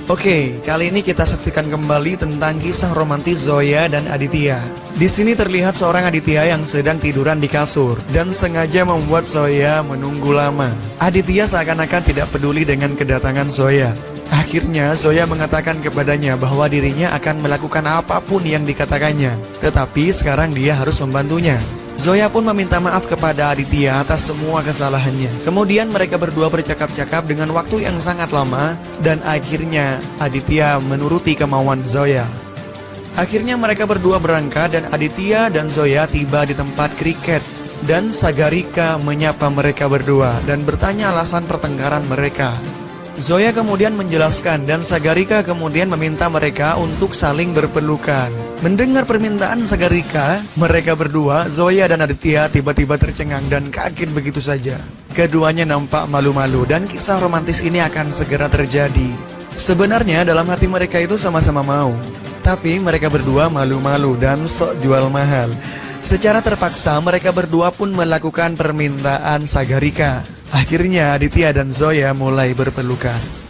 Oke, kali ini kita saksikan kembali tentang kisah romantis Zoya dan Aditya. Di sini terlihat seorang Aditya yang sedang tiduran di kasur dan sengaja membuat Zoya menunggu lama. Aditya seakan-akan tidak peduli dengan kedatangan Zoya. Akhirnya Zoya mengatakan kepadanya bahwa dirinya akan melakukan apapun yang dikatakannya, tetapi sekarang dia harus membantunya. Zoya pun meminta maaf kepada Aditya atas semua kesalahannya. Kemudian mereka berdua bercakap-cakap dengan waktu yang sangat lama, dan akhirnya Aditya menuruti kemauan Zoya. Akhirnya mereka berdua berangkat dan Aditya dan Zoya tiba di tempat kriket. Dan Sagarika menyapa mereka berdua dan bertanya alasan pertengkaran mereka. Zoya kemudian menjelaskan dan Sagarika kemudian meminta mereka untuk saling berpelukan. Mendengar permintaan Sagarika, mereka berdua, Zoya dan Aditya tiba-tiba tercengang dan kaget begitu saja. Keduanya nampak malu-malu dan kisah romantis ini akan segera terjadi. Sebenarnya dalam hati mereka itu sama-sama mau, tapi mereka berdua malu-malu dan sok jual mahal. Secara terpaksa mereka berdua pun melakukan permintaan Sagarika. Akhirnya Aditya dan Zoya mulai berpelukan.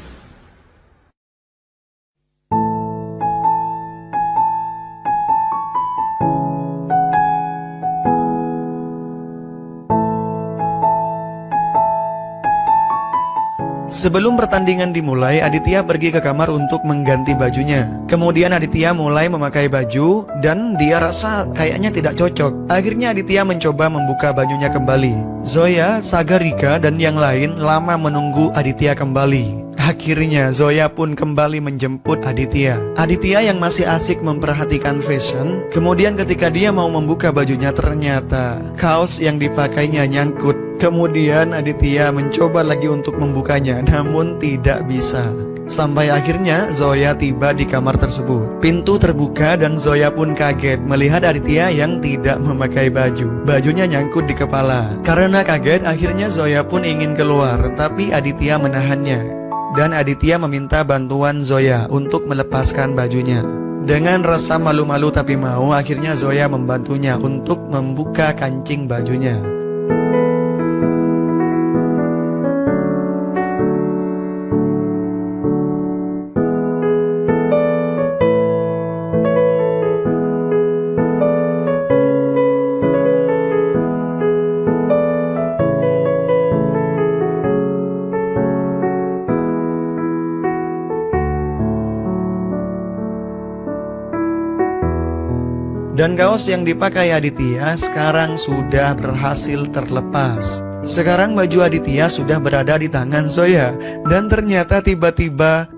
Sebelum pertandingan dimulai, Aditya pergi ke kamar untuk mengganti bajunya. Kemudian Aditya mulai memakai baju dan dia rasa kayaknya tidak cocok. Akhirnya Aditya mencoba membuka bajunya kembali. Zoya, Sagarika, dan yang lain lama menunggu Aditya kembali. Akhirnya Zoya pun kembali menjemput Aditya. Aditya yang masih asik memperhatikan fashion. Kemudian ketika dia mau membuka bajunya, ternyata kaos yang dipakainya nyangkut. Kemudian Aditya mencoba lagi untuk membukanya, namun tidak bisa. Sampai akhirnya Zoya tiba di kamar tersebut. Pintu terbuka dan Zoya pun kaget melihat Aditya yang tidak memakai baju. Bajunya nyangkut di kepala. Karena kaget, akhirnya Zoya pun ingin keluar, tapi Aditya menahannya. Dan Aditya meminta bantuan Zoya untuk melepaskan bajunya. Dengan rasa malu-malu tapi mau, akhirnya Zoya membantunya untuk membuka kancing bajunya. Dan kaos yang dipakai Aditya sekarang sudah berhasil terlepas. Sekarang baju Aditya sudah berada di tangan Zoya. Dan ternyata tiba-tiba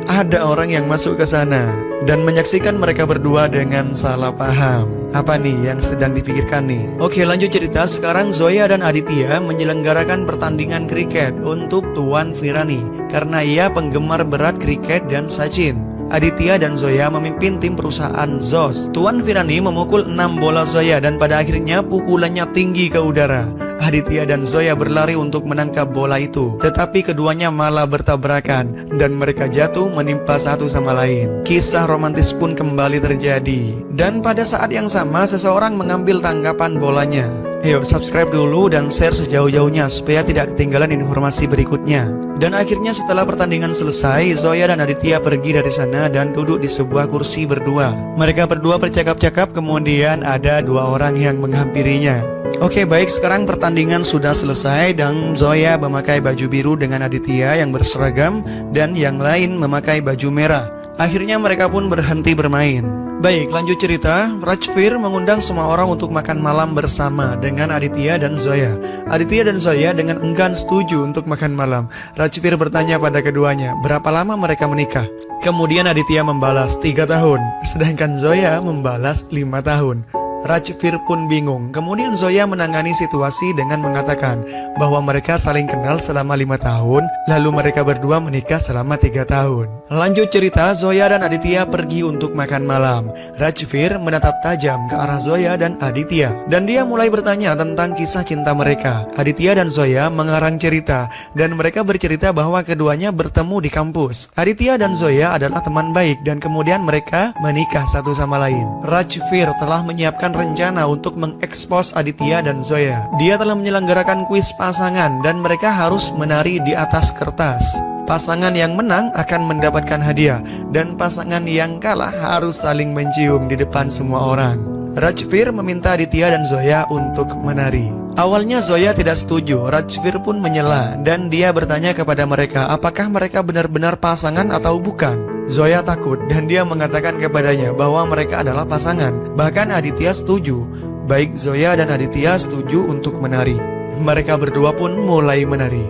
ada orang yang masuk ke sana dan menyaksikan mereka berdua dengan salah paham. Apa nih yang sedang dipikirkan nih? Oke, lanjut cerita. Sekarang Zoya dan Aditya menyelenggarakan pertandingan kriket untuk Tuan Virani karena ia penggemar berat kriket dan Sachin. Aditya dan Zoya memimpin tim perusahaan ZOS. Tuan Virani memukul 6 bola Zoya dan pada akhirnya pukulannya tinggi ke udara. Aditya dan Zoya berlari untuk menangkap bola itu, tetapi keduanya malah bertabrakan dan mereka jatuh menimpa satu sama lain. Kisah romantis pun kembali terjadi. Dan pada saat yang sama seseorang mengambil tangkapan bolanya. Ayo subscribe dulu dan share sejauh-jauhnya supaya tidak ketinggalan informasi berikutnya. Dan akhirnya setelah pertandingan selesai, Zoya dan Aditya pergi dari sana dan duduk di sebuah kursi berdua. Mereka berdua bercakap-cakap, kemudian ada dua orang yang menghampirinya. Oke, baik, sekarang pertandingan sudah selesai dan Zoya memakai baju biru dengan Aditya yang berseragam dan yang lain memakai baju merah. Akhirnya mereka pun berhenti bermain. Baik, lanjut cerita. Rajvir mengundang semua orang untuk makan malam bersama dengan Aditya dan Zoya. Aditya dan Zoya dengan enggan setuju untuk makan malam. Rajvir bertanya pada keduanya, berapa lama mereka menikah? Kemudian Aditya membalas 3 tahun, sedangkan Zoya membalas 5 tahun. Rajvir pun bingung. Kemudian Zoya menangani situasi dengan mengatakan bahwa mereka saling kenal selama 5 tahun, lalu mereka berdua menikah selama 3 tahun. Lanjut cerita, Zoya dan Aditya pergi untuk makan malam. Rajvir menatap tajam ke arah Zoya dan Aditya, dan dia mulai bertanya tentang kisah cinta mereka. Aditya dan Zoya mengarang cerita, dan mereka bercerita bahwa keduanya bertemu di kampus. Aditya dan Zoya adalah teman baik, dan kemudian mereka menikah satu sama lain. Rajvir telah menyiapkan rencana untuk mengekspos Aditya dan Zoya. Dia telah menyelenggarakan kuis pasangan dan mereka harus menari di atas kertas. Pasangan yang menang akan mendapatkan hadiah, dan pasangan yang kalah harus saling mencium di depan semua orang. Rajvir meminta Aditya dan Zoya untuk menari. Awalnya Zoya tidak setuju, Rajvir pun menyela, dan dia bertanya kepada mereka apakah mereka benar-benar pasangan atau bukan. Zoya takut dan dia mengatakan kepadanya bahwa mereka adalah pasangan. Bahkan Aditya setuju. Baik Zoya dan Aditya setuju untuk menari. Mereka berdua pun mulai menari.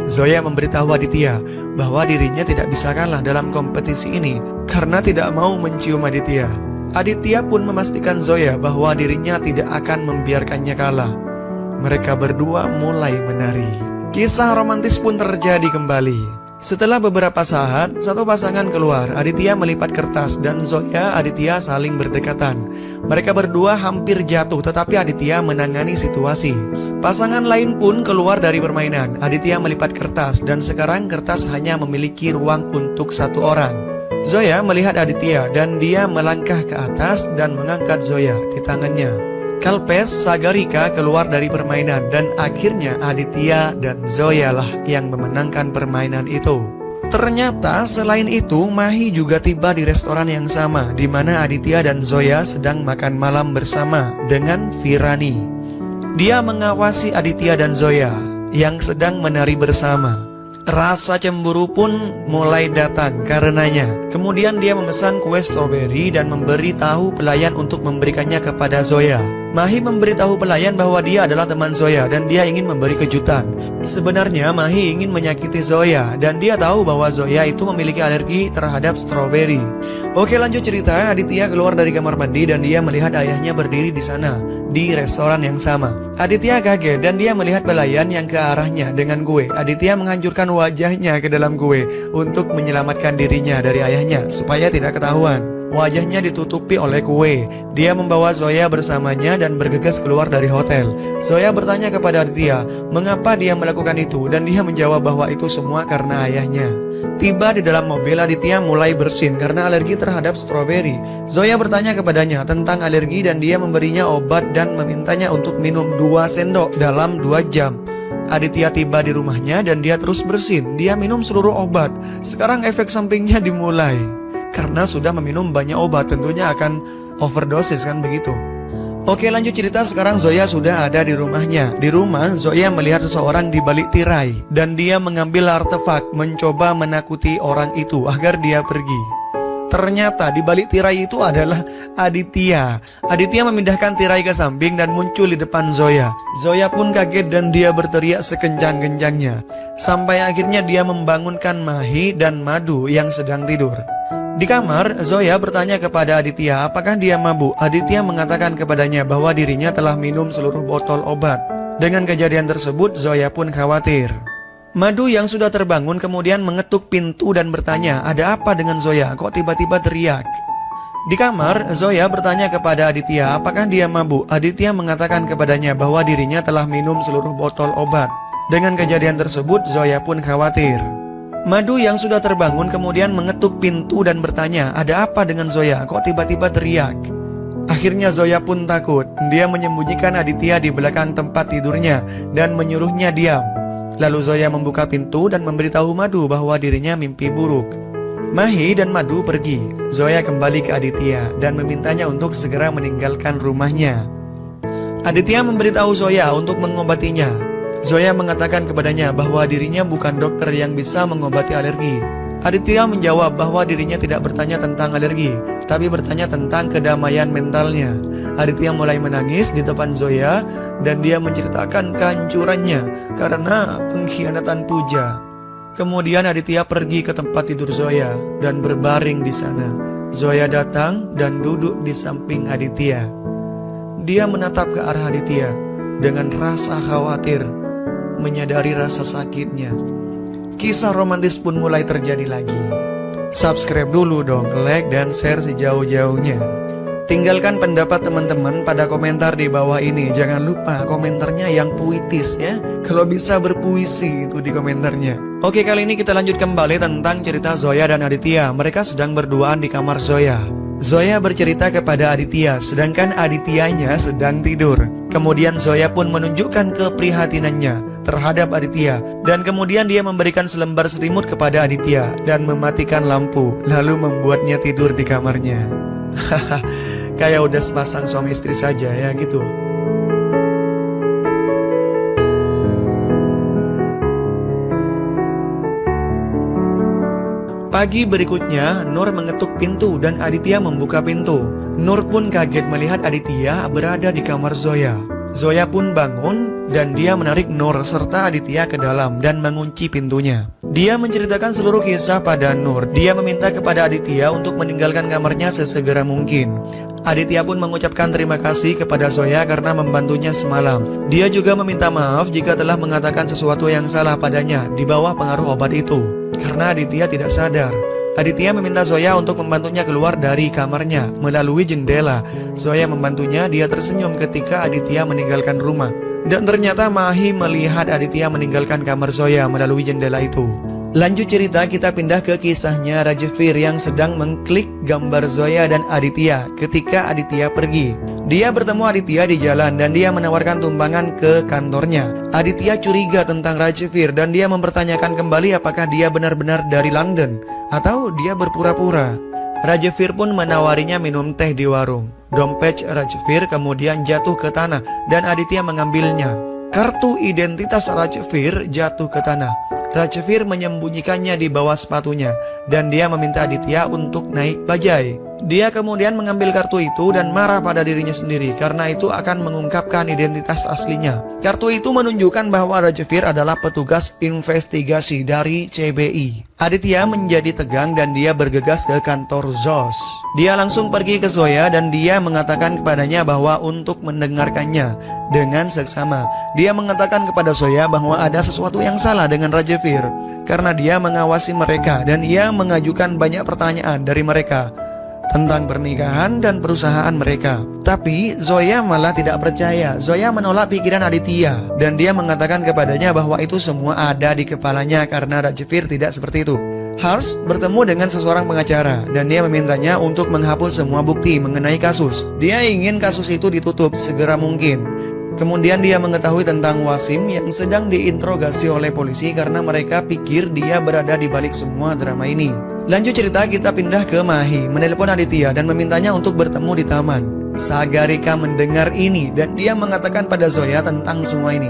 Zoya memberitahu Aditya bahwa dirinya tidak bisa kalah dalam kompetisi ini karena tidak mau mencium Aditya. Aditya pun memastikan Zoya bahwa dirinya tidak akan membiarkannya kalah. Mereka berdua mulai menari. Kisah romantis pun terjadi kembali. Setelah beberapa saat, satu pasangan keluar. Aditya melipat kertas dan Zoya Aditya saling berdekatan. Mereka berdua hampir jatuh, tetapi Aditya menangani situasi. Pasangan lain pun keluar dari permainan. Aditya melipat kertas dan sekarang kertas hanya memiliki ruang untuk satu orang. Zoya melihat Aditya dan dia melangkah ke atas dan mengangkat Zoya di tangannya. Kalpes Sagarika keluar dari permainan dan akhirnya Aditya dan Zoya lah yang memenangkan permainan itu. Ternyata selain itu Mahi juga tiba di restoran yang sama di mana Aditya dan Zoya sedang makan malam bersama dengan Virani. Dia mengawasi Aditya dan Zoya yang sedang menari bersama. Rasa cemburu pun mulai datang karenanya. Kemudian dia memesan kue stroberi dan memberi tahu pelayan untuk memberikannya kepada Zoya. Mahi memberitahu pelayan bahwa dia adalah teman Zoya dan dia ingin memberi kejutan. Sebenarnya Mahi ingin menyakiti Zoya dan dia tahu bahwa Zoya itu memiliki alergi terhadap stroberi. Oke, lanjut cerita. Aditya keluar dari kamar mandi dan dia melihat ayahnya berdiri di sana di restoran yang sama. Aditya kaget dan dia melihat pelayan yang ke arahnya dengan kue. Aditya menghancurkan wajahnya ke dalam kue untuk menyelamatkan dirinya dari ayahnya supaya tidak ketahuan. Wajahnya ditutupi oleh kue. Dia membawa Zoya bersamanya dan bergegas keluar dari hotel. Zoya bertanya kepada Aditya mengapa dia melakukan itu dan dia menjawab bahwa itu semua karena ayahnya. Tiba di dalam mobil, Aditya mulai bersin karena alergi terhadap stroberi. Zoya bertanya kepadanya tentang alergi dan dia memberinya obat dan memintanya untuk minum 2 sendok dalam 2 jam. Aditya tiba di rumahnya dan dia terus bersin. Dia minum seluruh obat. Sekarang efek sampingnya dimulai. Karena sudah meminum banyak obat, tentunya akan overdosis kan begitu. Oke, lanjut cerita. Sekarang Zoya sudah ada di rumahnya. Di rumah, Zoya melihat seseorang di balik tirai dan dia mengambil artefak mencoba menakuti orang itu agar dia pergi. Ternyata di balik tirai itu adalah Aditya. Aditya memindahkan tirai ke samping dan muncul di depan Zoya. Zoya pun kaget dan dia berteriak sekencang-kencangnya. Sampai akhirnya dia membangunkan Mahi dan Madu yang sedang tidur. Di kamar, Zoya bertanya kepada Aditya apakah dia mabuk. Aditya mengatakan kepadanya bahwa dirinya telah minum seluruh botol obat. Dengan kejadian tersebut, Zoya pun khawatir. Madu yang sudah terbangun kemudian mengetuk pintu dan bertanya, ada apa dengan Zoya? Kok tiba-tiba teriak? Di kamar, Zoya bertanya kepada Aditya apakah dia mabuk. Aditya mengatakan kepadanya bahwa dirinya telah minum seluruh botol obat. Dengan kejadian tersebut, Zoya pun khawatir. Madu yang sudah terbangun kemudian mengetuk pintu dan bertanya, ada apa dengan Zoya? Kok tiba-tiba teriak? Akhirnya Zoya pun takut. Dia menyembunyikan Aditya di belakang tempat tidurnya dan menyuruhnya diam. Lalu Zoya membuka pintu dan memberitahu Madu bahwa dirinya mimpi buruk. Mahi dan Madu pergi. Zoya kembali ke Aditya dan memintanya untuk segera meninggalkan rumahnya. Aditya memberitahu Zoya untuk mengobatinya. Zoya mengatakan kepadanya bahwa dirinya bukan dokter yang bisa mengobati alergi. Aditya menjawab bahwa dirinya tidak bertanya tentang alergi, tapi bertanya tentang kedamaian mentalnya. Aditya mulai menangis di depan Zoya dan dia menceritakan kehancurannya karena pengkhianatan Puja. Kemudian Aditya pergi ke tempat tidur Zoya dan berbaring di sana. Zoya datang dan duduk di samping Aditya. Dia menatap ke arah Aditya dengan rasa khawatir, menyadari rasa sakitnya. Kisah romantis pun mulai terjadi lagi. Subscribe dulu dong, like dan share sejauh-jauhnya. Tinggalkan pendapat teman-teman pada komentar di bawah ini. Jangan lupa komentarnya yang puitis ya. Kalau bisa berpuisi itu di komentarnya. Oke, kali ini kita lanjut kembali tentang cerita Zoya dan Aditya. Mereka sedang berduaan di kamar Zoya. Zoya bercerita kepada Aditya, sedangkan Adityanya sedang tidur. Kemudian Zoya pun menunjukkan keprihatinannya terhadap Aditya, dan kemudian dia memberikan selembar selimut kepada Aditya dan mematikan lampu, lalu membuatnya tidur di kamarnya. Hahaha, kayak udah sepasang suami istri saja ya gitu. Pagi berikutnya, Nur mengetuk pintu dan Aditya membuka pintu. Nur pun kaget melihat Aditya berada di kamar Zoya. Zoya pun bangun dan dia menarik Nur serta Aditya ke dalam dan mengunci pintunya. Dia menceritakan seluruh kisah pada Nur. Dia meminta kepada Aditya untuk meninggalkan kamarnya sesegera mungkin. Aditya pun mengucapkan terima kasih kepada Zoya karena membantunya semalam. Dia juga meminta maaf jika telah mengatakan sesuatu yang salah padanya di bawah pengaruh obat itu, karena Aditya tidak sadar. Aditya meminta Zoya untuk membantunya keluar dari kamarnya melalui jendela. Zoya membantunya, dia tersenyum ketika Aditya meninggalkan rumah. Dan ternyata Mahi melihat Aditya meninggalkan kamar Zoya melalui jendela itu. Lanjut cerita, kita pindah ke kisahnya Rajvir yang sedang mengklik gambar Zoya dan Aditya ketika Aditya pergi. Dia bertemu Aditya di jalan dan dia menawarkan tumpangan ke kantornya. Aditya curiga tentang Rajvir dan dia mempertanyakan kembali apakah dia benar-benar dari London atau dia berpura-pura. Rajvir pun menawarinya minum teh di warung. Dompet Rajvir kemudian jatuh ke tanah dan Aditya mengambilnya. Kartu identitas Rajvir jatuh ke tanah. Rajvir menyembunyikannya di bawah sepatunya dan dia meminta Aditya untuk naik bajai. Dia kemudian mengambil kartu itu dan marah pada dirinya sendiri karena itu akan mengungkapkan identitas aslinya. Kartu itu menunjukkan bahwa Rajvir adalah petugas investigasi dari CBI. Aditya menjadi tegang dan dia bergegas ke kantor ZOS. Dia langsung pergi ke Zoya dan dia mengatakan kepadanya bahwa untuk mendengarkannya dengan seksama. Dia mengatakan kepada Zoya bahwa ada sesuatu yang salah dengan Rajvir karena dia mengawasi mereka dan ia mengajukan banyak pertanyaan dari mereka tentang pernikahan dan perusahaan mereka. Tapi Zoya malah tidak percaya. Zoya menolak pikiran Aditya dan dia mengatakan kepadanya bahwa itu semua ada di kepalanya karena Rajvir tidak seperti itu. Harsh bertemu dengan seseorang pengacara dan dia memintanya untuk menghapus semua bukti mengenai kasus. Dia ingin kasus itu ditutup segera mungkin. Kemudian dia mengetahui tentang Wasim yang sedang diinterogasi oleh polisi karena mereka pikir dia berada di balik semua drama ini. Lanjut cerita, kita pindah ke Mahi menelpon Aditya dan memintanya untuk bertemu di taman. Sagarika mendengar ini dan dia mengatakan pada Zoya tentang semua ini.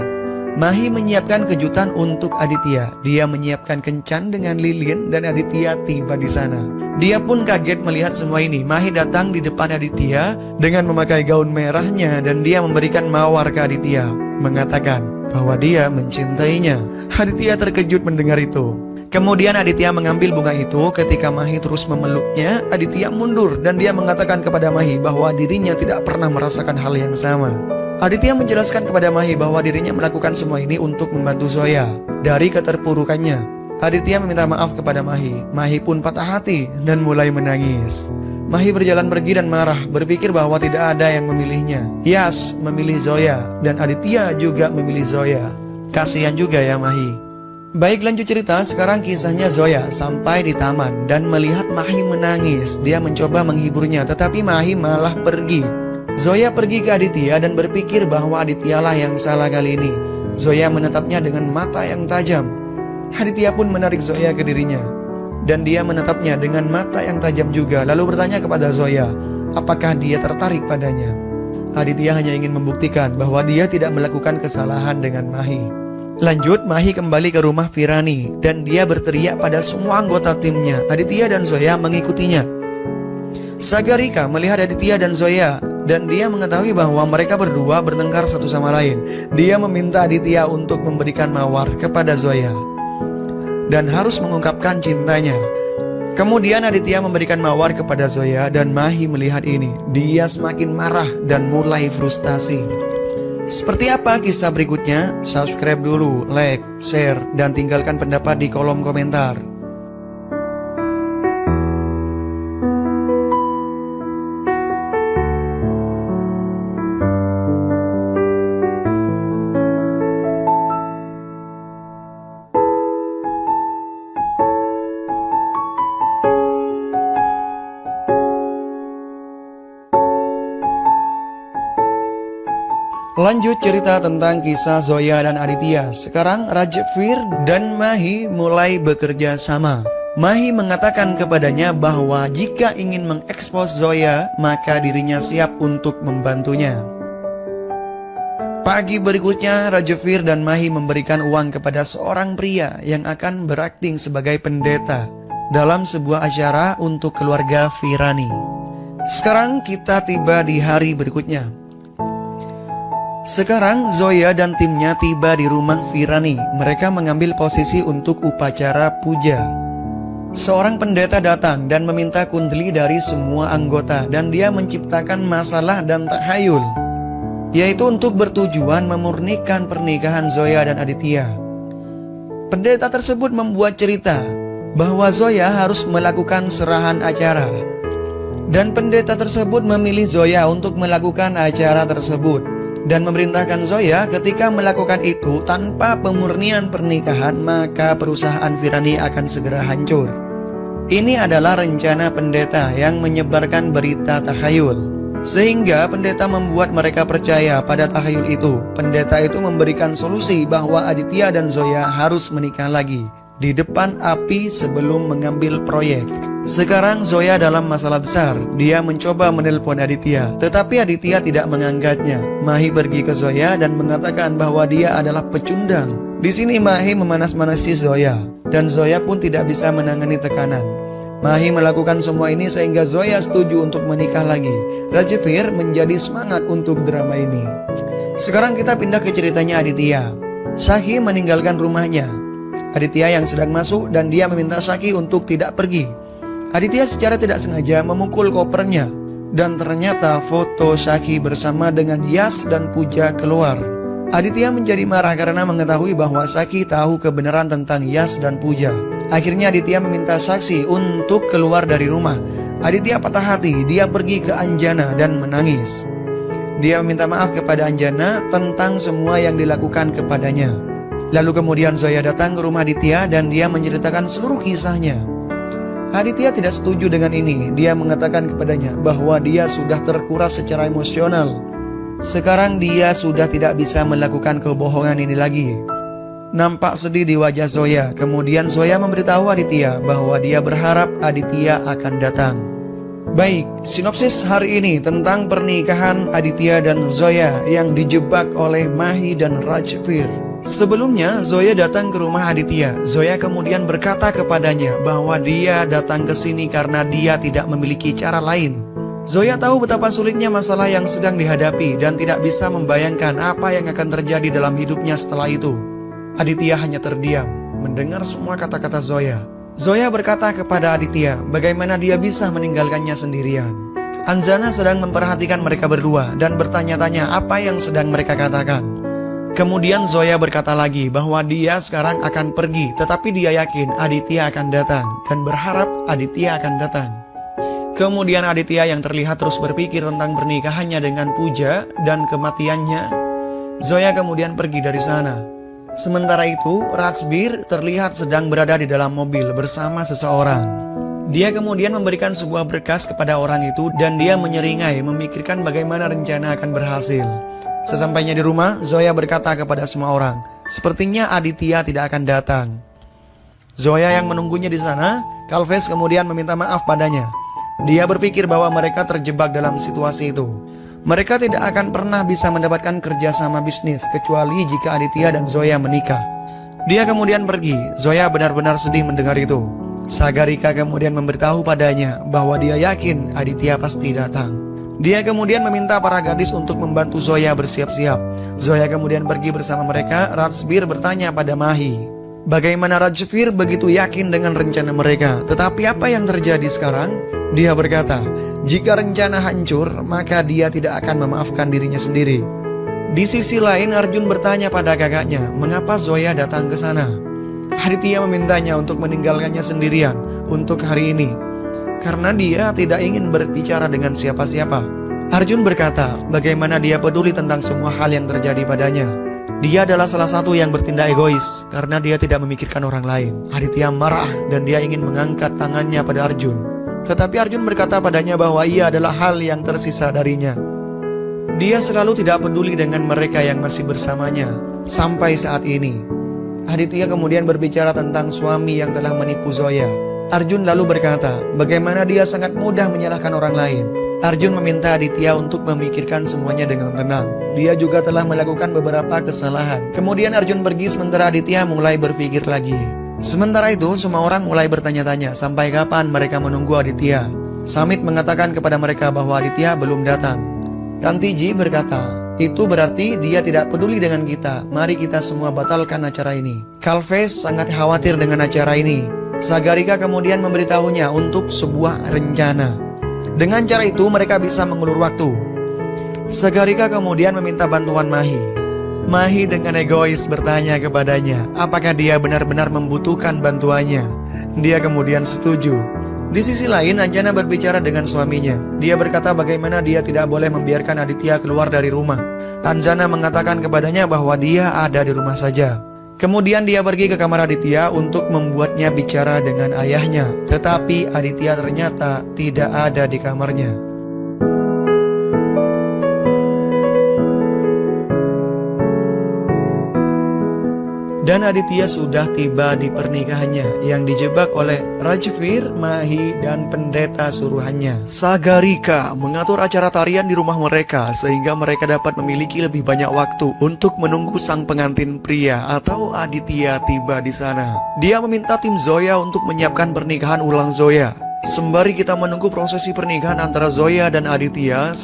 Mahi menyiapkan kejutan untuk Aditya. Dia menyiapkan kencan dengan lilin dan Aditya tiba di sana. Dia pun kaget melihat semua ini. Mahi datang di depan Aditya dengan memakai gaun merahnya dan dia memberikan mawar ke Aditya, mengatakan bahwa dia mencintainya. Aditya terkejut mendengar itu. Kemudian Aditya mengambil bunga itu. Ketika Mahi terus memeluknya, Aditya mundur dan dia mengatakan kepada Mahi bahwa dirinya tidak pernah merasakan hal yang sama. Aditya menjelaskan kepada Mahi bahwa dirinya melakukan semua ini untuk membantu Zoya dari keterpurukannya. Aditya meminta maaf kepada Mahi. Mahi pun patah hati dan mulai menangis. Mahi berjalan pergi dan marah, berpikir bahwa tidak ada yang memilihnya. Yas memilih Zoya dan Aditya juga memilih Zoya. Kasihan juga ya Mahi. Baik, lanjut cerita. Sekarang kisahnya Zoya sampai di taman dan melihat Mahi menangis. Dia mencoba menghiburnya tetapi Mahi malah pergi. Zoya pergi ke Aditya dan berpikir bahwa Aditya lah yang salah kali ini. Zoya menatapnya dengan mata yang tajam. Aditya pun menarik Zoya ke dirinya dan dia menatapnya dengan mata yang tajam juga, lalu bertanya kepada Zoya apakah dia tertarik padanya. Aditya hanya ingin membuktikan bahwa dia tidak melakukan kesalahan dengan Mahi. Lanjut, Mahi kembali ke rumah Virani dan dia berteriak pada semua anggota timnya. Aditya dan Zoya mengikutinya. Sagarika melihat Aditya dan Zoya dan dia mengetahui bahwa mereka berdua bertengkar satu sama lain. Dia meminta Aditya untuk memberikan mawar kepada Zoya dan harus mengungkapkan cintanya. Kemudian Aditya memberikan mawar kepada Zoya dan Mahi melihat ini. Dia semakin marah dan mulai frustasi. Seperti apa kisah berikutnya? Subscribe dulu, like, share, dan tinggalkan pendapat di kolom komentar. Lanjut cerita tentang kisah Zoya dan Aditya. Sekarang Rajvir dan Mahi mulai bekerja sama. Mahi mengatakan kepadanya bahwa jika ingin mengekspos Zoya, maka dirinya siap untuk membantunya. Pagi berikutnya, Rajvir dan Mahi memberikan uang kepada seorang pria yang akan berakting sebagai pendeta dalam sebuah acara untuk keluarga Virani. Sekarang kita tiba di hari berikutnya. Sekarang Zoya dan timnya tiba di rumah Virani. Mereka mengambil posisi untuk upacara puja. Seorang pendeta datang dan meminta kundli dari semua anggota, dan dia menciptakan masalah dan takhayul, yaitu untuk bertujuan memurnikan pernikahan Zoya dan Aditya. Pendeta tersebut membuat cerita bahwa Zoya harus melakukan serahan acara, dan pendeta tersebut memilih Zoya untuk melakukan acara tersebut dan memerintahkan Zoya ketika melakukan itu tanpa pemurnian pernikahan, maka perusahaan Virani akan segera hancur. Ini adalah rencana pendeta yang menyebarkan berita takhayul, sehingga pendeta membuat mereka percaya pada takhayul itu. Pendeta itu memberikan solusi bahwa Aditya dan Zoya harus menikah lagi di depan api sebelum mengambil proyek. Sekarang Zoya dalam masalah besar. Dia mencoba menelpon Aditya, tetapi Aditya tidak mengangkatnya. Mahi pergi ke Zoya dan mengatakan bahwa dia adalah pecundang. Di sini Mahi memanas-manasi Zoya, dan Zoya pun tidak bisa menangani tekanan. Mahi melakukan semua ini sehingga Zoya setuju untuk menikah lagi. Rajvir menjadi semangat untuk drama ini. Sekarang kita pindah ke ceritanya Aditya. Shaki meninggalkan rumahnya. Aditya yang sedang masuk dan dia meminta Shaki untuk tidak pergi. Aditya secara tidak sengaja memukul kopernya, dan ternyata foto Shaki bersama dengan Yas dan Puja keluar. Aditya menjadi marah karena mengetahui bahwa Shaki tahu kebenaran tentang Yas dan Puja. Akhirnya Aditya meminta saksi untuk keluar dari rumah. Aditya patah hati, dia pergi ke Anjana dan menangis. Dia meminta maaf kepada Anjana tentang semua yang dilakukan kepadanya. Lalu kemudian Zoya datang ke rumah Aditya dan dia menceritakan seluruh kisahnya. Aditya tidak setuju dengan ini. Dia mengatakan kepadanya bahwa dia sudah terkuras secara emosional. Sekarang dia sudah tidak bisa melakukan kebohongan ini lagi. Nampak sedih di wajah Zoya. Kemudian Zoya memberitahu Aditya bahwa dia berharap Aditya akan datang. Baik, sinopsis hari ini tentang pernikahan Aditya dan Zoya yang dijebak oleh Mahi dan Rajvir. Sebelumnya, Zoya datang ke rumah Aditya. Zoya kemudian berkata kepadanya bahwa dia datang ke sini karena dia tidak memiliki cara lain. Zoya tahu betapa sulitnya masalah yang sedang dihadapi dan tidak bisa membayangkan apa yang akan terjadi dalam hidupnya setelah itu. Aditya hanya terdiam, mendengar semua kata-kata Zoya. Zoya berkata kepada Aditya bagaimana dia bisa meninggalkannya sendirian. Anjana sedang memperhatikan mereka berdua dan bertanya-tanya apa yang sedang mereka katakan. Kemudian Zoya berkata lagi bahwa dia sekarang akan pergi, tetapi dia yakin Aditya akan datang dan berharap Aditya akan datang. Kemudian Aditya yang terlihat terus berpikir tentang pernikahannya dengan Puja dan kematiannya. Zoya kemudian pergi dari sana. Sementara itu, Rajvir terlihat sedang berada di dalam mobil bersama seseorang. Dia kemudian memberikan sebuah berkas kepada orang itu dan dia menyeringai memikirkan bagaimana rencana akan berhasil. Sesampainya di rumah, Zoya berkata kepada semua orang, sepertinya Aditya tidak akan datang. Zoya yang menunggunya di sana, Kalves kemudian meminta maaf padanya. Dia berpikir bahwa mereka terjebak dalam situasi itu. Mereka tidak akan pernah bisa mendapatkan kerjasama bisnis kecuali jika Aditya dan Zoya menikah. Dia kemudian pergi. Zoya benar-benar sedih mendengar itu. Sagarika kemudian memberitahu padanya bahwa dia yakin Aditya pasti datang. Dia kemudian meminta para gadis untuk membantu Zoya bersiap-siap. Zoya kemudian pergi bersama mereka. Rajvir bertanya pada Mahi, bagaimana Rajvir begitu yakin dengan rencana mereka. Tetapi apa yang terjadi sekarang? Dia berkata, jika rencana hancur, maka dia tidak akan memaafkan dirinya sendiri. Di sisi lain, Arjun bertanya pada kakaknya, mengapa Zoya datang ke sana? Aditya memintanya untuk meninggalkannya sendirian untuk hari ini, karena dia tidak ingin berbicara dengan siapa-siapa. Arjun berkata, bagaimana dia peduli tentang semua hal yang terjadi padanya. Dia adalah salah satu yang bertindak egois karena dia tidak memikirkan orang lain. Aditya marah dan dia ingin mengangkat tangannya pada Arjun. Tetapi Arjun berkata padanya bahwa ia adalah hal yang tersisa darinya. Dia selalu tidak peduli dengan mereka yang masih bersamanya. Sampai saat ini, Aditya kemudian berbicara tentang suami yang telah menipu Zoya. Arjun lalu berkata, bagaimana dia sangat mudah menyalahkan orang lain. Arjun meminta Aditya untuk memikirkan semuanya dengan tenang. Dia juga telah melakukan beberapa kesalahan. Kemudian Arjun pergi sementara Aditya mulai berpikir lagi. Sementara itu, semua orang mulai bertanya-tanya sampai kapan mereka menunggu Aditya. Samit mengatakan kepada mereka bahwa Aditya belum datang. Kantiji berkata, itu berarti dia tidak peduli dengan kita. Mari kita semua batalkan acara ini. Kalves sangat khawatir dengan acara ini. Sagarika kemudian memberitahunya untuk sebuah rencana. Dengan cara itu mereka bisa mengulur waktu. Sagarika kemudian meminta bantuan Mahi. Mahi dengan egois bertanya kepadanya apakah dia benar-benar membutuhkan bantuannya. Dia kemudian setuju. Di sisi lain, Anjana berbicara dengan suaminya. Dia berkata bagaimana dia tidak boleh membiarkan Aditya keluar dari rumah. Anjana mengatakan kepadanya bahwa dia ada di rumah saja. Kemudian dia pergi ke kamar Aditya untuk membuatnya bicara dengan ayahnya. Tetapi Aditya ternyata tidak ada di kamarnya. Dan Aditya sudah tiba di pernikahannya yang dijebak oleh Rajvir, Mahi, dan pendeta suruhannya. Sagarika mengatur acara tarian di rumah mereka sehingga mereka dapat memiliki lebih banyak waktu untuk menunggu sang pengantin pria atau Aditya tiba di sana. Dia meminta tim Zoya untuk menyiapkan pernikahan ulang Zoya. Sembari kita menunggu prosesi pernikahan antara Zoya dan Aditya,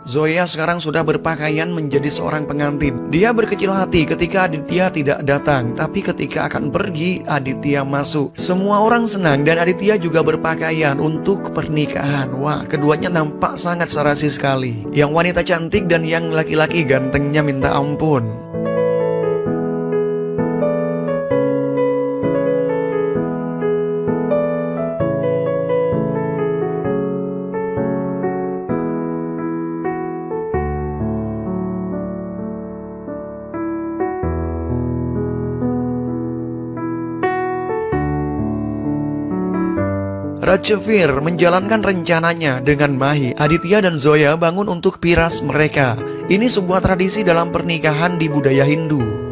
Zoya sekarang sudah berpakaian menjadi seorang pengantin. Dia berkecil hati ketika Aditya tidak datang, tapi ketika akan pergi, Aditya masuk. Semua orang senang dan Aditya juga berpakaian untuk pernikahan. Wah, keduanya nampak sangat serasi sekali. Yang wanita cantik dan yang laki-laki gantengnya minta ampun. Rajvir menjalankan rencananya dengan Mahi. Aditya dan Zoya bangun untuk piras mereka. Ini sebuah tradisi dalam pernikahan di budaya Hindu.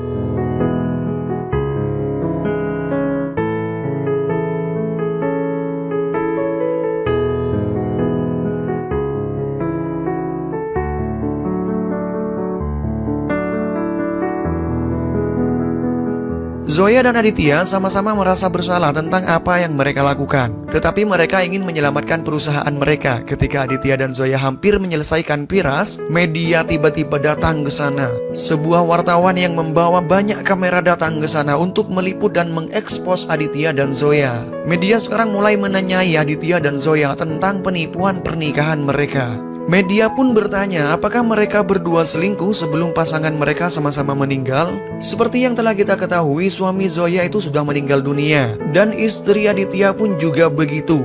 Zoya dan Aditya sama-sama merasa bersalah tentang apa yang mereka lakukan. Tetapi mereka ingin menyelamatkan perusahaan mereka. Ketika Aditya dan Zoya hampir menyelesaikan piras, media tiba-tiba datang ke sana. Sebuah wartawan yang membawa banyak kamera datang ke sana untuk meliput dan mengekspos Aditya dan Zoya. Media sekarang mulai menanyai Aditya dan Zoya tentang penipuan pernikahan mereka. Media pun bertanya apakah mereka berdua selingkuh sebelum pasangan mereka sama-sama meninggal. Seperti yang telah kita ketahui, suami Zoya itu sudah meninggal dunia dan istri Aditya pun juga begitu.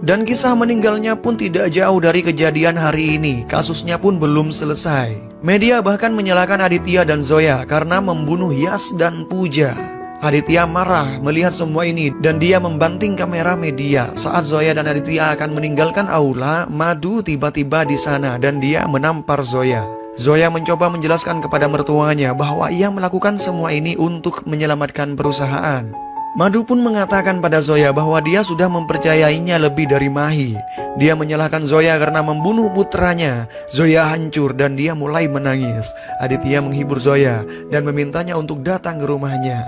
Dan kisah meninggalnya pun tidak jauh dari kejadian hari ini. Kasusnya pun belum selesai. Media bahkan menyalahkan Aditya dan Zoya karena membunuh Yas dan Puja. Aditya marah melihat semua ini dan dia membanting kamera media. Saat Zoya dan Aditya akan meninggalkan aula, Madu tiba-tiba di sana dan dia menampar Zoya. Zoya mencoba menjelaskan kepada mertuanya bahwa ia melakukan semua ini untuk menyelamatkan perusahaan. Madu pun mengatakan pada Zoya bahwa dia sudah mempercayainya lebih dari Mahi. Dia menyalahkan Zoya karena membunuh putranya. Zoya hancur dan dia mulai menangis. Aditya menghibur Zoya dan memintanya untuk datang ke rumahnya.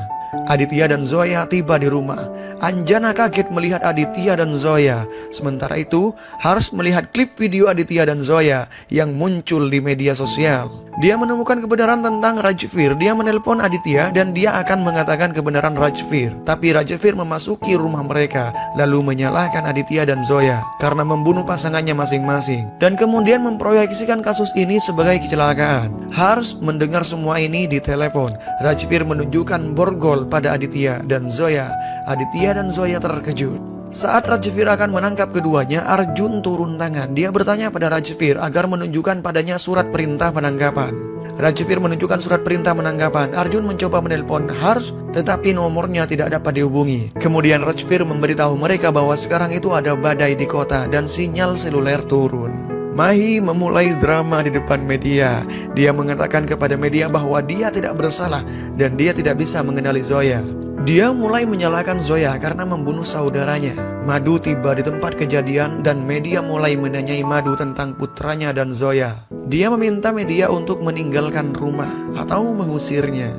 Aditya dan Zoya tiba di rumah. Anjana kaget melihat Aditya dan Zoya. Sementara itu, Harsh melihat klip video Aditya dan Zoya yang muncul di media sosial. Dia menemukan kebenaran tentang Rajvir. Dia menelpon Aditya dan dia akan mengatakan kebenaran Rajvir. Tapi Rajvir memasuki rumah mereka lalu menyalahkan Aditya dan Zoya karena membunuh pasangannya masing-masing dan kemudian memproyeksikan kasus ini sebagai kecelakaan. Harsh mendengar semua ini di telepon. Rajvir menunjukkan borgol pada Aditya dan Zoya. Aditya dan Zoya terkejut. Saat Rajvir akan menangkap keduanya, Arjun turun tangan. Dia bertanya pada Rajvir agar menunjukkan padanya surat perintah penangkapan. Rajvir menunjukkan surat perintah penangkapan. Arjun mencoba menelpon Harsh, tetapi nomornya tidak dapat dihubungi. Kemudian Rajvir memberitahu mereka bahwa sekarang itu ada badai di kota dan sinyal seluler turun. Mahi memulai drama di depan media. Dia mengatakan kepada media bahwa dia tidak bersalah dan dia tidak bisa mengenali Zoya. Dia mulai menyalahkan Zoya karena membunuh saudaranya. Madu tiba di tempat kejadian dan media mulai menanyai Madu tentang putranya dan Zoya. Dia meminta media untuk meninggalkan rumah atau mengusirnya.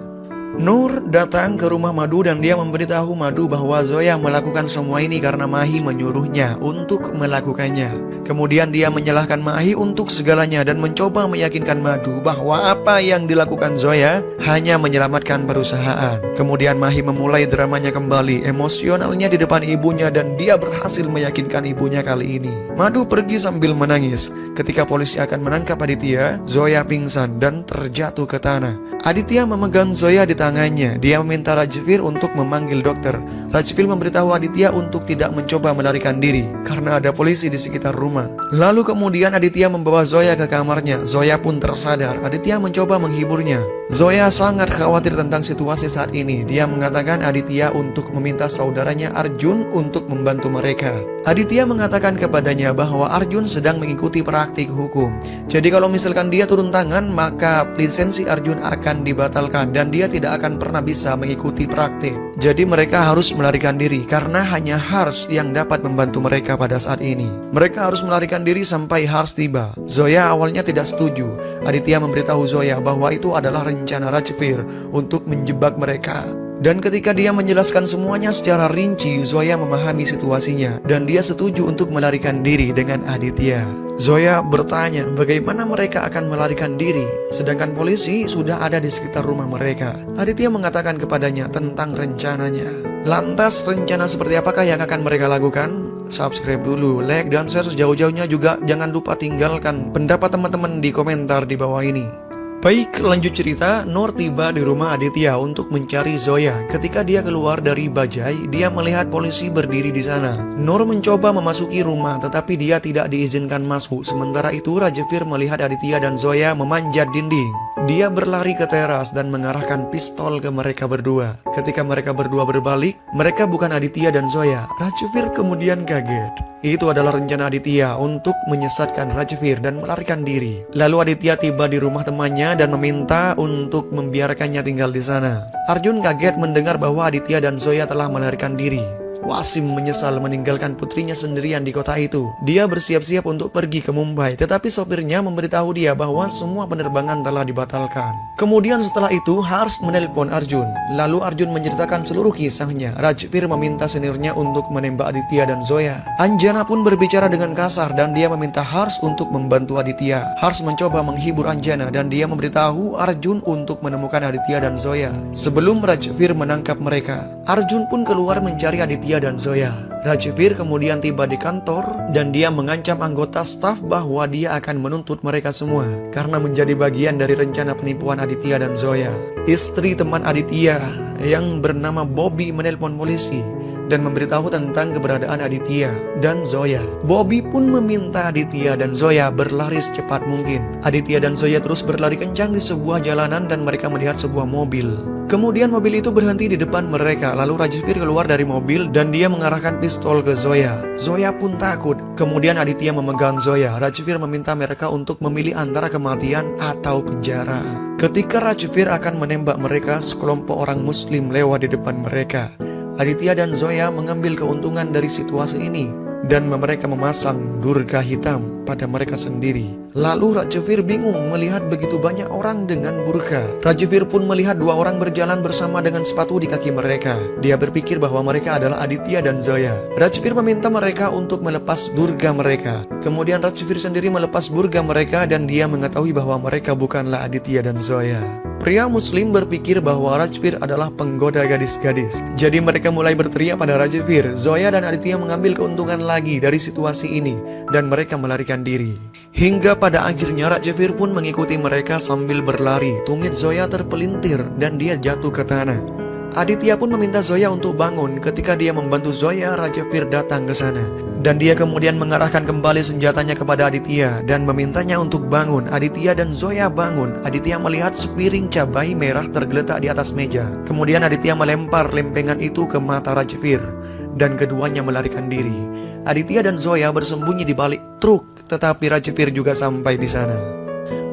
Nur datang ke rumah Madu dan dia memberitahu Madu bahwa Zoya melakukan semua ini karena Mahi menyuruhnya untuk melakukannya. Kemudian dia menyalahkan Mahi untuk segalanya dan mencoba meyakinkan Madu bahwa apa yang dilakukan Zoya hanya menyelamatkan perusahaan. Kemudian Mahi memulai dramanya kembali, emosionalnya di depan ibunya, dan dia berhasil meyakinkan ibunya kali ini. Madu pergi sambil menangis. Ketika polisi akan menangkap Aditya, Zoya pingsan dan terjatuh ke tanah. Aditya memegang Zoya di tangannya. Dia meminta Rajvir untuk memanggil dokter. Rajvir memberitahu Aditya untuk tidak mencoba melarikan diri karena ada polisi di sekitar rumah. Lalu kemudian Aditya membawa Zoya ke kamarnya. Zoya pun tersadar. Aditya mencoba menghiburnya. Zoya sangat khawatir tentang situasi saat ini. Dia mengatakan Aditya untuk meminta saudaranya Arjun untuk membantu mereka. Aditya mengatakan kepadanya bahwa Arjun sedang mengikuti praktik hukum. Jadi kalau misalkan dia turun tangan, maka lisensi Arjun akan dibatalkan dan dia tidak akan pernah bisa mengikuti praktik. Jadi mereka harus melarikan diri karena hanya Harsh yang dapat membantu mereka pada saat ini. Mereka harus melarikan diri sampai Harsh tiba. Zoya awalnya tidak setuju. Aditya memberitahu Zoya bahwa itu adalah rencana Rajvir untuk menjebak mereka. Dan ketika dia menjelaskan semuanya secara rinci, Zoya memahami situasinya dan dia setuju untuk melarikan diri dengan Aditya. Zoya bertanya bagaimana mereka akan melarikan diri, sedangkan polisi sudah ada di sekitar rumah mereka. Aditya mengatakan kepadanya tentang rencananya. Lantas rencana seperti apakah yang akan mereka lakukan? Subscribe dulu, like dan share sejauh-jauhnya juga. Jangan lupa tinggalkan pendapat teman-teman di komentar di bawah ini. Baik, lanjut cerita. Nur tiba di rumah Aditya untuk mencari Zoya. Ketika dia keluar dari bajai, dia melihat polisi berdiri di sana. Nur mencoba memasuki rumah, tetapi dia tidak diizinkan masuk. Sementara itu, Rajvir melihat Aditya dan Zoya memanjat dinding. Dia berlari ke teras dan mengarahkan pistol ke mereka berdua. Ketika mereka berdua berbalik, mereka bukan Aditya dan Zoya. Rajvir kemudian kaget. Itu adalah rencana Aditya untuk menyesatkan Rajvir dan melarikan diri. Lalu Aditya tiba di rumah temannya dan meminta untuk membiarkannya tinggal di sana. Arjun kaget mendengar bahwa Aditya dan Zoya telah melarikan diri. Wasim menyesal meninggalkan putrinya sendirian di kota itu. Dia bersiap-siap untuk pergi ke Mumbai, tetapi sopirnya memberitahu dia bahwa semua penerbangan telah dibatalkan. Kemudian setelah itu Harsh menelpon Arjun. Lalu Arjun menceritakan seluruh kisahnya. Rajvir meminta seniornya untuk menembak Aditya dan Zoya. Anjana pun berbicara dengan kasar dan dia meminta Harsh untuk membantu Aditya. Harsh mencoba menghibur Anjana dan dia memberitahu Arjun untuk menemukan Aditya dan Zoya sebelum Rajvir menangkap mereka. Arjun pun keluar mencari Aditya dan Zoya. Rajvir kemudian tiba di kantor dan dia mengancam anggota staf bahwa dia akan menuntut mereka semua karena menjadi bagian dari rencana penipuan Aditya dan Zoya. Istri teman Aditya yang bernama Bobby menelpon polisi dan memberitahu tentang keberadaan Aditya dan Zoya. Bobby pun meminta Aditya dan Zoya berlari secepat mungkin. Aditya dan Zoya terus berlari kencang di sebuah jalanan dan mereka melihat sebuah mobil. Kemudian mobil itu berhenti di depan mereka. Lalu Rajvir keluar dari mobil dan dia mengarahkan pistol ke Zoya. Zoya pun takut. Kemudian Aditya memegang Zoya. Rajvir meminta mereka untuk memilih antara kematian atau penjara. Ketika Rajvir akan menembak mereka, sekelompok orang muslim lewat di depan mereka. Aditya dan Zoya mengambil keuntungan dari situasi ini dan mereka memasang durga hitam pada mereka sendiri. Lalu Rajvir bingung melihat begitu banyak orang dengan burka. Rajvir pun melihat dua orang berjalan bersama dengan sepatu di kaki mereka. Dia berpikir bahwa mereka adalah Aditya dan Zoya. Rajvir meminta mereka untuk melepas durga mereka. Kemudian Rajvir sendiri melepas burga mereka dan dia mengetahui bahwa mereka bukanlah Aditya dan Zoya. Pria muslim berpikir bahwa Rajvir adalah penggoda gadis-gadis. Jadi mereka mulai berteriak pada Rajvir. Zoya dan Aditya mengambil keuntungan lagi dari situasi ini dan mereka melarikan diri. Hingga pada akhirnya Rajvir pun mengikuti mereka sambil berlari. Tumit Zoya terpelintir dan dia jatuh ke tanah. Aditya pun meminta Zoya untuk bangun. Ketika dia membantu Zoya, Raja Fir datang ke sana. Dan dia kemudian mengarahkan kembali senjatanya kepada Aditya dan memintanya untuk bangun. Aditya dan Zoya bangun. Aditya melihat sepiring cabai merah tergeletak di atas meja. Kemudian Aditya melempar lempengan itu ke mata Raja Fir dan keduanya melarikan diri. Aditya dan Zoya bersembunyi di balik truk, tetapi Raja Fir juga sampai di sana.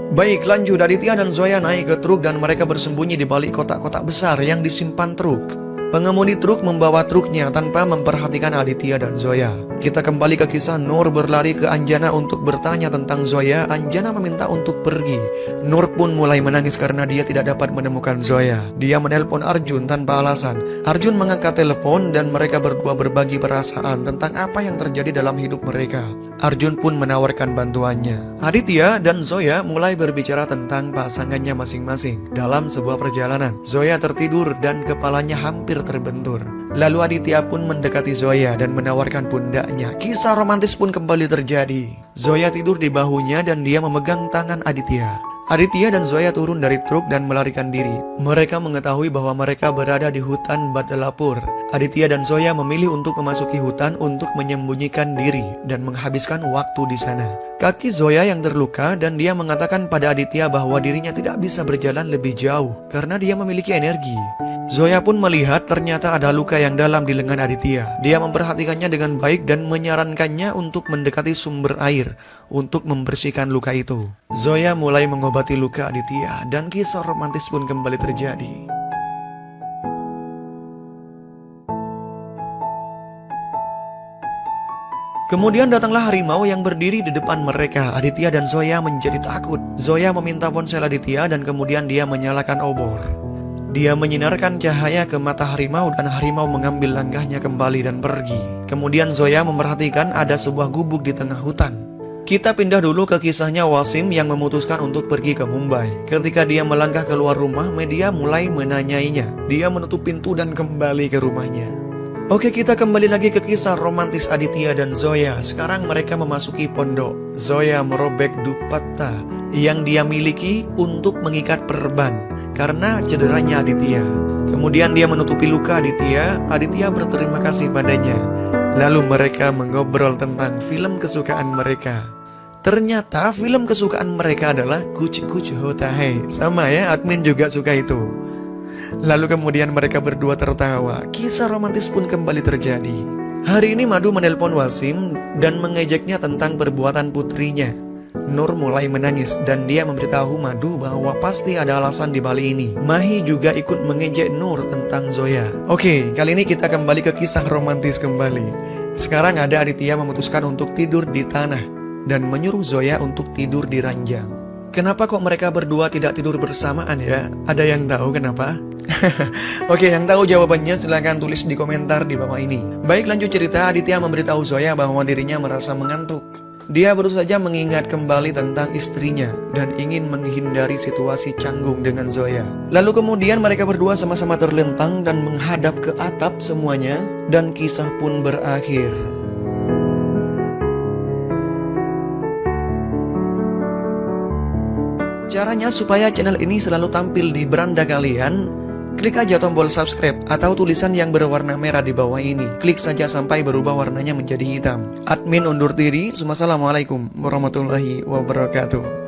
Baik, lanjut. Aditya dan Zoya naik ke truk dan mereka bersembunyi di balik kotak-kotak besar yang disimpan truk. Pengemudi truk membawa truknya tanpa memperhatikan Aditya dan Zoya. Kita kembali ke kisah Nur berlari ke Anjana untuk bertanya tentang Zoya. Anjana meminta untuk pergi. Nur pun mulai menangis karena dia tidak dapat menemukan Zoya. Dia menelpon Arjun tanpa alasan. Arjun mengangkat telepon dan mereka berdua berbagi perasaan tentang apa yang terjadi dalam hidup mereka. Arjun pun menawarkan bantuannya. Aditya dan Zoya mulai berbicara tentang pasangannya masing-masing. Dalam sebuah perjalanan, Zoya tertidur dan kepalanya hampir terbentur. Lalu Aditya pun mendekati Zoya dan menawarkan pundaknya. Kisah romantis pun kembali terjadi. Zoya tidur di bahunya dan dia memegang tangan Aditya. Aditya dan Zoya turun dari truk dan melarikan diri. Mereka mengetahui bahwa mereka berada di hutan Badalapur. Aditya dan Zoya memilih untuk memasuki hutan untuk menyembunyikan diri dan menghabiskan waktu di sana. Kaki Zoya yang terluka dan dia mengatakan pada Aditya bahwa dirinya tidak bisa berjalan lebih jauh karena dia memiliki energi. Zoya pun melihat ternyata ada luka yang dalam di lengan Aditya. Dia memperhatikannya dengan baik dan menyarankannya untuk mendekati sumber air untuk membersihkan luka itu. Zoya mulai mengobati luka Aditya dan kisah romantis pun kembali terjadi. Kemudian datanglah harimau yang berdiri di depan mereka. Aditya dan Zoya menjadi takut. Zoya meminta ponsel Aditya dan kemudian dia menyalakan obor. Dia menyinarkan cahaya ke mata harimau dan harimau mengambil langkahnya kembali dan pergi. Kemudian Zoya memperhatikan ada sebuah gubuk di tengah hutan. Kita pindah dulu ke kisahnya Wasim yang memutuskan untuk pergi ke Mumbai. Ketika dia melangkah keluar rumah, media mulai menanyainya. Dia menutup pintu dan kembali ke rumahnya. Oke, kita kembali lagi ke kisah romantis Aditya dan Zoya. Sekarang mereka memasuki pondok. Zoya merobek dupatta yang dia miliki untuk mengikat perban karena cederanya Aditya. Kemudian dia menutupi luka Aditya. Aditya berterima kasih padanya. Lalu mereka mengobrol tentang film kesukaan mereka. Ternyata film kesukaan mereka adalah Kuch Kuch Hota Hai. Sama ya, admin juga suka itu. Lalu kemudian mereka berdua tertawa. Kisah romantis pun kembali terjadi. Hari ini Madu menelpon Wasim dan mengejeknya tentang perbuatan putrinya. Nur mulai menangis dan dia memberitahu Madu bahwa pasti ada alasan di balik ini. Mahi juga ikut mengejek Nur tentang Zoya. Oke, kali ini kita kembali ke kisah romantis kembali. Sekarang ada Aditya memutuskan untuk tidur di tanah dan menyuruh Zoya untuk tidur di ranjang. Kenapa kok mereka berdua tidak tidur bersamaan ya? Ada yang tahu kenapa? Oke, yang tahu jawabannya silahkan tulis di komentar di bawah ini. Baik, lanjut cerita. Aditya memberitahu Zoya bahwa dirinya merasa mengantuk. Dia baru saja mengingat kembali tentang istrinya dan ingin menghindari situasi canggung dengan Zoya. Lalu kemudian mereka berdua sama-sama terlentang dan menghadap ke atap semuanya dan kisah pun berakhir. Caranya supaya channel ini selalu tampil di beranda kalian, klik aja tombol subscribe atau tulisan yang berwarna merah di bawah ini. Klik saja sampai berubah warnanya menjadi hitam. Admin undur diri. Wassalamualaikum warahmatullahi wabarakatuh.